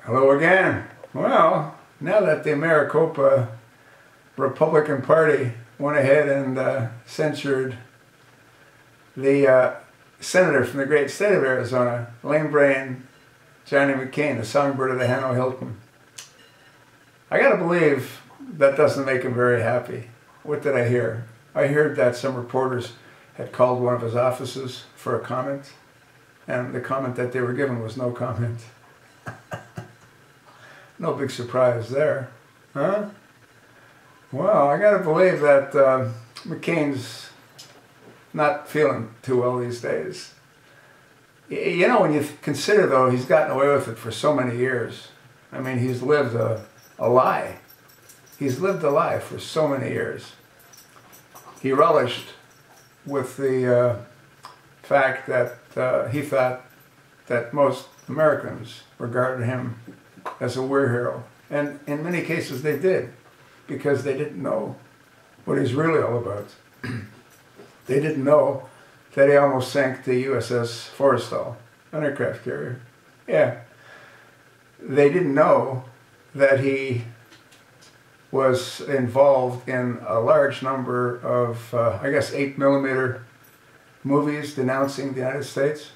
Hello again. Well, now that the Maricopa Republican Party went ahead and censured the senator from the great state of Arizona, lame-brained Johnny McCain, the songbird of the Hanno Hilton, I gotta believe that doesn't make him very happy. What did I hear? I heard that some reporters had called one of his offices for a comment, and the comment that they were given was no comment. No big surprise there, huh? Well, I gotta believe that McCain's not feeling too well these days. You know, when you consider, though, he's gotten away with it for so many years. I mean, he's lived a lie. He's lived a lie for so many years. He relished with the fact that he thought that most Americans regarded him as a war hero. And in many cases they did, because they didn't know what he's really all about. They didn't know that he almost sank the USS Forrestal, an aircraft carrier. Yeah. They didn't know that he was involved in a large number of, I guess, 8mm movies denouncing the United States.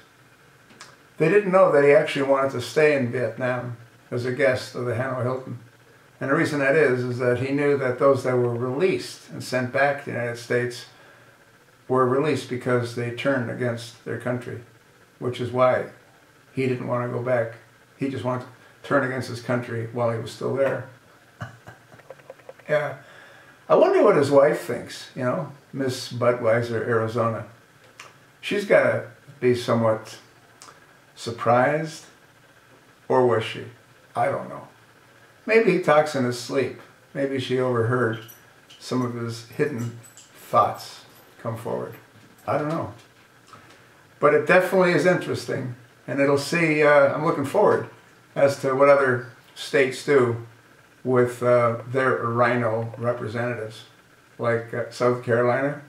They didn't know that he actually wanted to stay in Vietnam as a guest of the Hanno Hilton. And the reason that is that he knew that those that were released and sent back to the United States were released because they turned against their country, which is why he didn't want to go back. He just wanted to turn against his country while he was still there. Yeah. I wonder what his wife thinks, you know, Miss Budweiser, Arizona. She's got to be somewhat surprised, or was she? I don't know. Maybe he talks in his sleep. Maybe she overheard some of his hidden thoughts come forward. I don't know. But it definitely is interesting, and it'll see, I'm looking forward as to what other states do with their rhino representatives, like South Carolina,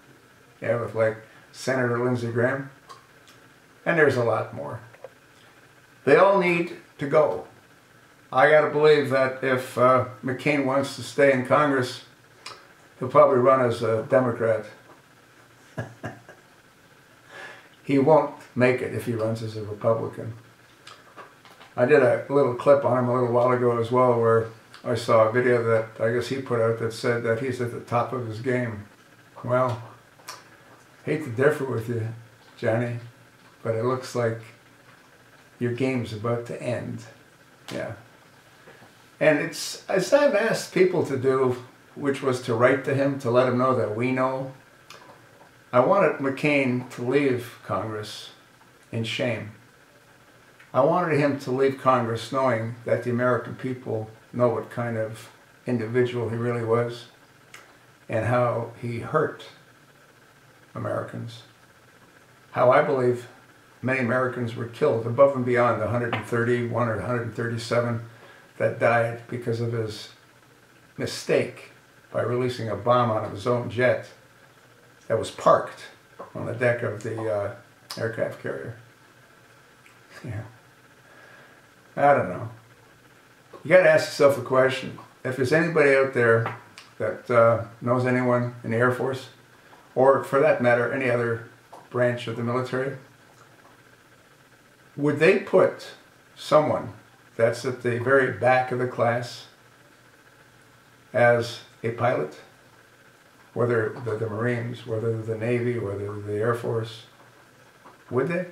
yeah, with like Senator Lindsey Graham, and there's a lot more. They all need to go. I gotta believe that if McCain wants to stay in Congress, he'll probably run as a Democrat. He won't make it if he runs as a Republican. I did a little clip on him a little while ago as well, where I saw a video that I guess he put out that said that he's at the top of his game. Well, hate to differ with you, Johnny, but it looks like your game's about to end. Yeah. And it's, as I've asked people to do, which was to write to him to let him know that we know, I wanted McCain to leave Congress in shame. I wanted him to leave Congress knowing that the American people know what kind of individual he really was and how he hurt Americans. How I believe many Americans were killed above and beyond the 131 or 137 that died because of his mistake by releasing a bomb out of his own jet that was parked on the deck of the aircraft carrier. Yeah. I don't know. You got to ask yourself a question. If there's anybody out there that knows anyone in the Air Force, or for that matter, any other branch of the military, would they put someone that's at the very back of the class as a pilot? Whether the Marines, whether the Navy, whether the Air Force, would they?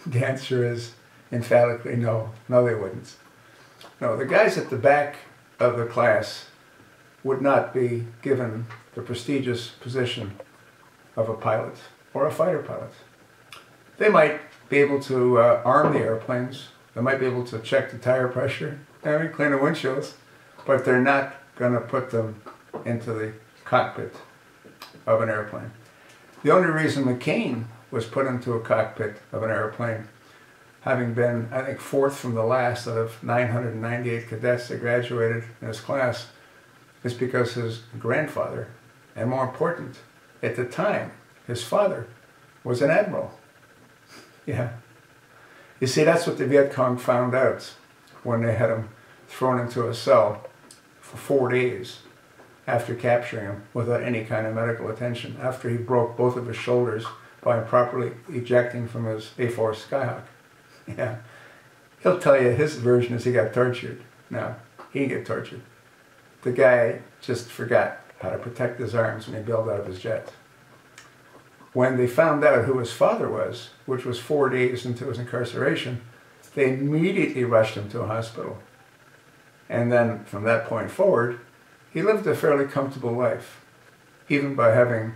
The answer is emphatically no. No, they wouldn't. No, the guys at the back of the class would not be given the prestigious position of a pilot or a fighter pilot. They might be able to arm the airplanes. They might be able to check the tire pressure, clean the windshields, but they're not going to put them into the cockpit of an airplane. The only reason McCain was put into a cockpit of an airplane, having been, I think, fourth from the last out of 998 cadets that graduated in his class, is because his grandfather, and more important, at the time, his father, was an admiral. Yeah. You see, that's what the Viet Cong found out when they had him thrown into a cell for 4 days after capturing him without any kind of medical attention, after he broke both of his shoulders by improperly ejecting from his A4 Skyhawk. Yeah. He'll tell you his version is he got tortured. No, he didn't get tortured. The guy just forgot how to protect his arms when he bailed out of his jet. When they found out who his father was, which was 4 days into his incarceration, they immediately rushed him to a hospital. And then from that point forward, he lived a fairly comfortable life, even by having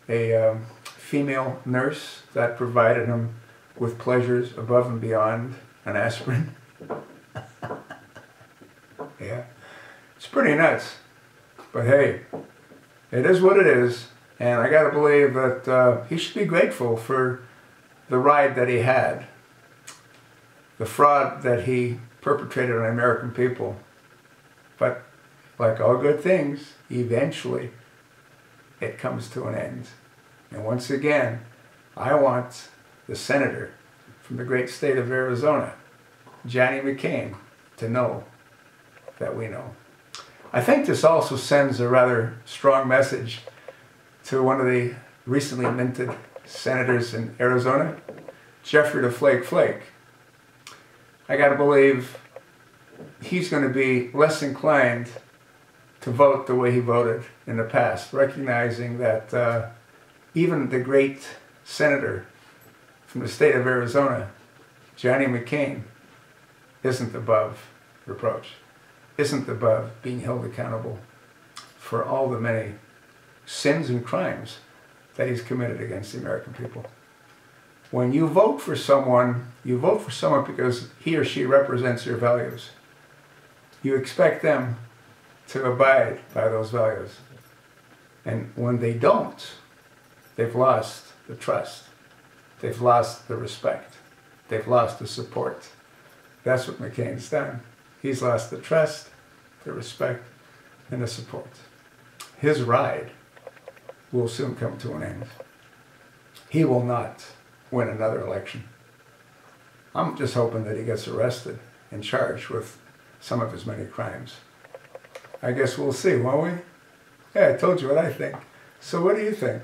a female nurse that provided him with pleasures above and beyond an aspirin. Yeah, it's pretty nuts. But hey, it is what it is. And I gotta believe that he should be grateful for the ride that he had, the fraud that he perpetrated on the American people. But like all good things, eventually it comes to an end. And once again, I want the senator from the great state of Arizona, Johnny McCain, to know that we know. I think this also sends a rather strong message to one of the recently minted senators in Arizona, Jeffrey the Flake Flake. I gotta believe he's going to be less inclined to vote the way he voted in the past, recognizing that even the great senator from the state of Arizona, Johnny McCain, isn't above reproach, isn't above being held accountable for all the many sins and crimes that he's committed against the American people. When you vote for someone, you vote for someone because he or she represents your values. You expect them to abide by those values. And when they don't, they've lost the trust. They've lost the respect. They've lost the support. That's what McCain's done. He's lost the trust, the respect, and the support. His ride will soon come to an end. He will not win another election. I'm just hoping that he gets arrested and charged with some of his many crimes. I guess we'll see, won't we? Yeah, I told you what I think. So what do you think?